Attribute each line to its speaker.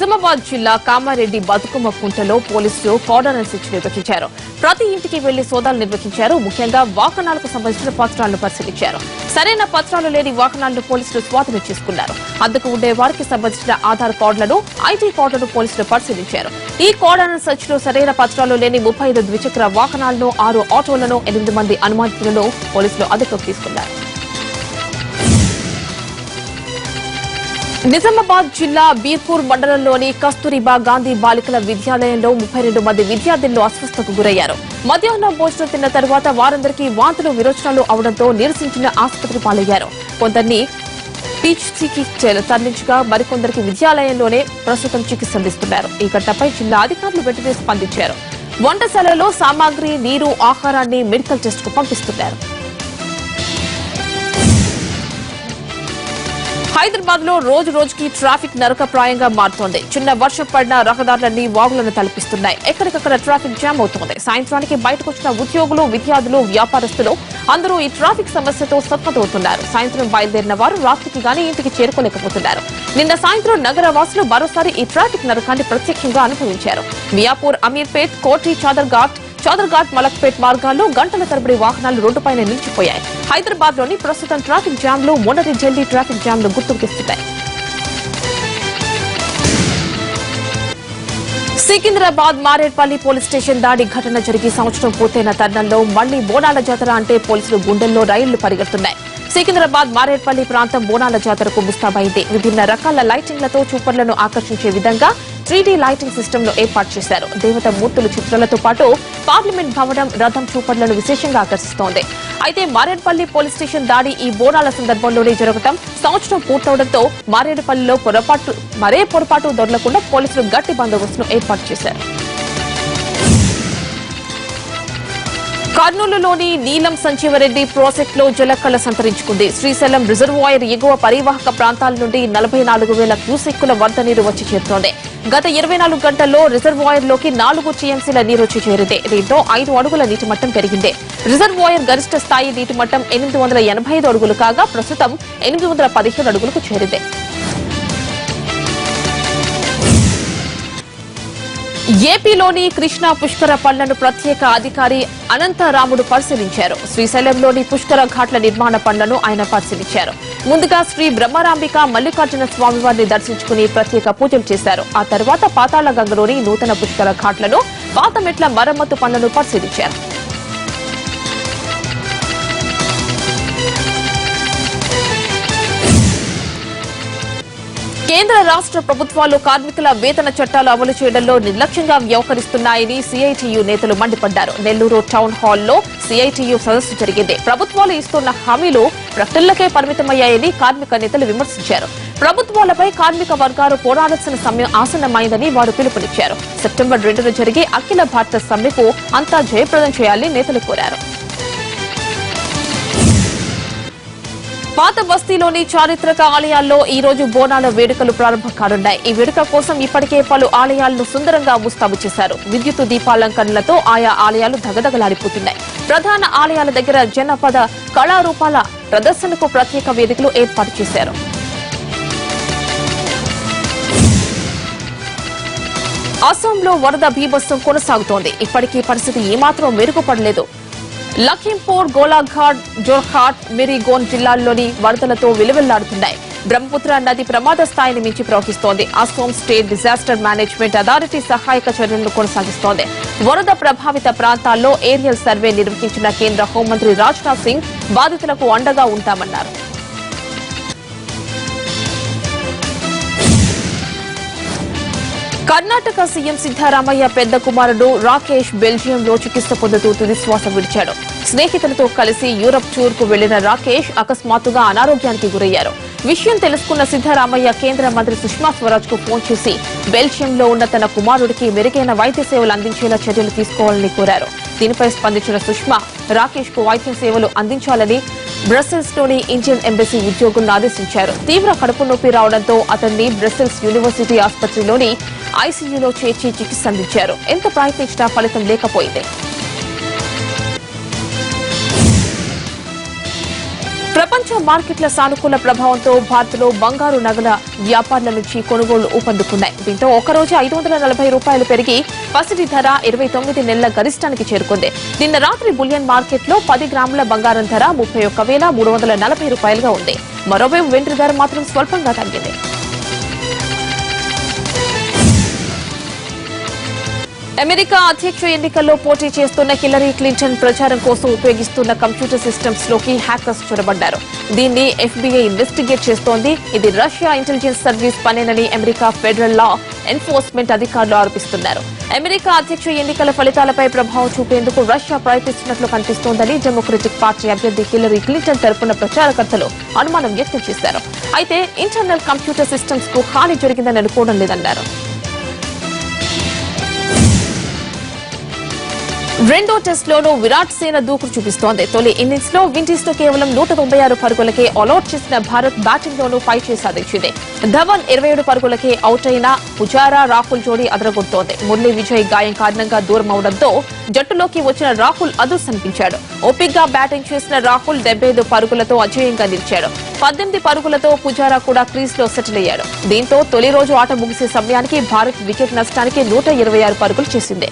Speaker 1: నిజామాబాద్ జిల్లా కామారెడ్డి బతుకమ్మ కుంటలో పోలీసులు cordon search నిర్వహించారు. ప్రతి ఇంటికి వెళ్లి సోదాలు నిర్వహించారు. ముఖ్యంగా వాహనాలకు సంబంధించిన పత్రాలను పరిశీలించారు. సరైన పత్రాలు లేని వాహనాలను పోలీసులు స్వాధీనం చేసుకున్నారు. అందుకు ఉండే వారికి సంబంధించిన ఆధార్ కార్డులను, ఐటీ కార్డులను పోలీసులు పరిశీలించారు. ఈ కార్డన్ సెర్చ్ లో సరైన పత్రాలు లేని 35 ద్విచక్ర వాహనాలను, 6 ఆటోలను, 8 మంది అనుమానితులను పోలీసులు అదుపులోకి తీసుకున్నారు. నిజామాబాద్ జిల్లా బీర్పూర్ మండలంలోని కస్తూరిబా గాంధీ బాలికల విద్యాలయంలో 32 మంది విద్యార్థులు అస్వస్థతకు గురయ్యారు. మధ్యాహ్నం భోజనం తిన్న తర్వాత వారందరికీ వాంతులు, విరోచనాలు అవడంతో నీరసించిన ఆసుపత్రి పాలయ్యారు. కొందరిని టీచీకి తరలించగా మరికొందరికి విద్యాలయంలోనే ప్రస్తుతం చికిత్స అందిస్తున్నారు. ఈ ఘటనపై జిల్లా అధికారులు వెంటనే స్పందించారు. వంటశాలలో సామాగ్రి, నీరు, ఆహారాన్ని మెడికల్ టెస్ట్ కు పంపిస్తున్నారు. హైదరాబాద్ లో రోజు రోజుకి ట్రాఫిక్ నరకప్రాయంగా మారుతోంది. చిన్న వర్షం పడిన రహదారులన్నీ వాగులను తలపిస్తున్నాయి. ఎక్కడికక్కడ ట్రాఫిక్ జామ్ అవుతోంది. సాయంత్రానికి బయటకు వచ్చిన ఉద్యోగులు, విద్యార్థులు, వ్యాపారస్తులు అందరూ ఈ ట్రాఫిక్ సమస్యతో సతమతమవుతున్నారు. సాయంత్రం బయలుదేరిన వారు రాత్రికి గానీ ఇంటికి చేరుకోలేకపోతున్నారు. నిన్న సాయంత్రం నగర వాసులు మరోసారి ఈ ట్రాఫిక్ నరకాన్ని ప్రత్యక్షంగా అనుభవించారు. మియాపూర్, అమీర్పేట్, కోటి, చాదర్ఘాట్, మలక్పేట్ మార్గాల్లో గంటల తరబడి వాహనాలు రోడ్డుపైన నిలిచిపోయాయి. హైదరాబాద్ లోని ప్రస్తుతం ట్రాఫిక్ జామ్లు మొన్నటి ఢిల్లీ ట్రాఫిక్ జామ్లు గుర్తుకు తెస్తున్నాయి. సికింద్రాబాద్ మారేడ్పల్లి పోలీస్ స్టేషన్ దాడి ఘటన జరిగి సంవత్సరం పూర్తయిన తరుణంలో మళ్లీ బోనాల జాతర అంటే పోలీసులు గుండెల్లో రైళ్లు పరిగెడుతున్నాయి. సికింద్రాబాద్ మారేడ్పల్లి ప్రాంతం బోనాల జాతరకు ముస్తాబైంది. విభిన్న రకాల లైటింగ్లతో చూపర్లను ఆకర్షించే విధంగా 3D లైటింగ్ సిస్టమ్ ను ఏర్పాటు చేశారు. దేవత మూర్తుల చిత్రాలతో పాటు పార్లమెంట్ భవనం, రథం చూపర్లను విశేషంగా ఆకర్షిస్తోంది. అయితే మారేడ్పల్లి పోలీస్ స్టేషన్ దాడి ఈ బోనాల సందర్భంలోనే జరగడం, సంవత్సరం పూర్తవడంతో మారేడుపల్లిలో మరే పొరపాటు దొరలకుండా పోలీసులు గట్టి బందోబస్తును ఏర్పాటు చేశారు. కర్నూలులోని నీలం సంజీవరెడ్డి ప్రాజెక్ట్ లో జలకళ సంతరించుకుంది. శ్రీశైలం రిజర్వాయర్ ఎగువ పరివాహక ప్రాంతాల నుండి 44,000 క్యూసెక్కుల వరద నీరు వచ్చి చేరుతోంది. గత 24 గంటల్లో రిజర్వాయర్ లోకి 4 టీఎంసీల నీరు వచ్చి చేరింది. దీంతో 5 అడుగుల నీటి మట్టం పెరిగింది. రిజర్వాయర్ గరిష్ట స్థాయి నీటి మట్టం 885 అడుగులు కాగా ప్రస్తుతం 817 అడుగులకు చేరింది. ఏపీలోని కృష్ణా పుష్కర పనులను ప్రత్యేక అధికారి అనంతరాముడు పరిశీలించారు. శ్రీశైలంలోని పుష్కర ఘాట్ల నిర్మాణ పనులను ఆయన పరిశీలించారు. ముందుగా శ్రీ బ్రహ్మరాంబిక మల్లికార్జున స్వామివారిని దర్శించుకుని ప్రత్యేక పూజలు చేశారు. ఆ తర్వాత పాతాళ గంగలోని నూతన పుష్కర ఘాట్లను, పాత మెట్ల మరమ్మతు పనులను పరిశీలించారు. కేంద్ర రాష్ట్ర ప్రభుత్వాలు కార్మికుల వేతన చట్టాలు అమలు చేయడంలో నిర్లక్ష్యంగా వ్యవహరిస్తున్నాయని సిఐటియు నేతలు మండిపడ్డారు. నెల్లూరు టౌన్ హాల్లో సిఐటియు సదస్సు జరిగింది. ప్రభుత్వాలు ఇస్తున్న హామీలు ప్రకటనలకే పరిమితమయ్యాయని కార్మిక నేతలు విమర్శించారు. ప్రభుత్వాలపై కార్మిక వర్గాలు పోరాడాల్సిన సమయం ఆసన్నమైందని వారు పిలుపునిచ్చారు. సెప్టెంబర్ 2న జరిగే అఖిల భారత సమ్మెకు అంతా జయప్రదం చేయాలని నేతలు కోరారు. పాత బస్తీలోని చారిత్రక ఆలయాల్లో ఈ రోజు బోనాల వేడుకలు ప్రారంభం కానున్నాయి. ఈ వేడుక కోసం ఇప్పటికే పలు ఆలయాలను సుందరంగా ముస్తాబు చేశారు. విద్యుత్ దీపాలంకరణలతో ఆయా ఆలయాలు దగదగలాడిపోతున్నాయి. ప్రధాన ఆలయాల దగ్గర జనపద కళారూపాల ప్రదర్శనకు ప్రత్యేక వేదికలు ఏర్పాటు చేశారు. అస్సాంలో వరద బీభత్సం కొనసాగుతోంది. ఇప్పటికీ పరిస్థితి ఏమాత్రం మెరుగుపడలేదు. లఖింపూర్, గోలాఘాట్, జోర్హాట్, మిరిగోన్ జిల్లాల్లోని వరదలతో విలువెల్లాడుతున్నాయి. బ్రహ్మపుత్ర నది ప్రమాద స్థాయిని మించి ప్రవహిస్తోంది. Assam state disaster management authority సహాయక చర్యలను కొనసాగిస్తోంది. వరద ప్రభావిత ప్రాంతాల్లో ఏరియల్ సర్వే నిర్వహించిన కేంద్ర హోంమంత్రి రాజ్నాథ్ సింగ్ బాధితులకు అండగా ఉంటామన్నారు. కర్ణాటక సీఎం సిద్దరామయ్య పెద్ద కుమారుడు రాకేష్ బెల్జియంలో చికిత్స పొందుతూ తుదిశ్వాస విడిచాడు. స్నేహితులతో కలిసి యూరప్ టూర్ కు వెళ్లిన రాకేష్ అకస్మాత్తుగా అనారోగ్యానికి గురయ్యారు. విషయం తెలుసుకున్న సిద్దరామయ్య కేంద్ర మంత్రి సుష్మా స్వరాజ్ కు ఫోన్ చేసి బెల్జియంలో ఉన్న తన కుమారుడికి మెరుగైన వైద్య సేవలు అందించేలా చర్యలు తీసుకోవాలని కోరారు. దీనిపై స్పందించిన సుష్మా రాకేష్ కు వైద్య సేవలు అందించాలని బ్రసెల్స్ లోని ఇండియన్ ఎంబసీ ఉద్యోగులను ఆదేశించారు. తీవ్ర కడుపు నొప్పి రావడంతో అతన్ని బ్రసెల్స్ యూనివర్సిటీ ఆసుపత్రిలోని ఐసీయూలో చేర్చి చికిత్స అందించారు. ఎంత ప్రయత్నించినా ఫలితం లేకపోయింది. ప్రపంచ ప్రపంచ మార్కెట్ల సానుకూల ప్రభావంతో భారత్లో బంగారు నగల వ్యాపారుల నుంచి కొనుగోళ్లు ఊపందుకున్నాయి. దీంతో ఒకరోజు ₹540 పెరిగి పసిడి ధర 29 నెలల గరిష్టానికి చేరుకుంది. నిన్న రాత్రి బులియన్ మార్కెట్లో 10 గ్రాముల బంగారం ధర ₹31,340గా ఉంది. మరోవైపు వెండి ధర మాత్రం స్వల్పంగా తగ్గింది. అమెరికా అధ్యక్ష ఎన్నికల్లో పోటీ చేస్తున్న హిల్లరీ క్లింటన్ ప్రచారం కోసం ఉపయోగిస్తున్న కంప్యూటర్ సిస్టమ్స్ లోకి హ్యాకర్స్ చొరబడ్డారు. దీన్ని FBI ఇన్వెస్టిగేట్ చేస్తోంది. ఇది రష్యా ఇంటెలిజెన్స్ సర్వీస్ పనేనని అమెరికా ఫెడరల్ లా ఎన్ఫోర్స్మెంట్ అధికారులు ఆరోపిస్తున్నారు. అమెరికా అధ్యక్ష ఎన్నికల ఫలితాలపై ప్రభావం చూపేందుకు రష్యా ప్రయత్నిస్తున్నట్లు కనిపిస్తోందని డెమోక్రటిక్ పార్టీ అభ్యర్థి హిల్లరీ క్లింటన్ తరపున ప్రచారకర్తలు అనుమానం వ్యక్తం చేశారు. అయితే ఇంటర్నల్ కంప్యూటర్ సిస్టమ్స్ కు హాని జరిగిందని అనుకోవడం లేదన్నారు. రెండో టెస్టులోనూ విరాట్ సేన దూకుడు చూపిస్తోంది. తొలి ఇన్నింగ్స్ లో విండీస్ తో కేవలం 196 పరుగులకే ఆల్అౌట్ చేసిన భారత్ బ్యాటింగ్ లోనూ పై చేయి సాధించింది. ధవన్ 27 పరుగులకే అవుట్ అయిన పుజారా రాహుల్ జోడీ అదరగొడుతోంది. మురళీ విజయ్ గాయం కారణంగా దూరం అవడంతో జట్టులోకి వచ్చిన రాహుల్ అదుర్సనిపించాడు. ఓపిక్ గా బ్యాటింగ్ చేసిన రాహుల్ 75 పరుగులతో అజేయంగా నిలిచాడు. 18 పరుగులతో పుజారా కూడా క్రీజ్ లో సెటిల్ అయ్యాడు. దీంతో తొలి రోజు ఆట ముగిసే సమయానికి భారత్ వికెట్ నష్టానికి 126 పరుగులు చేసింది.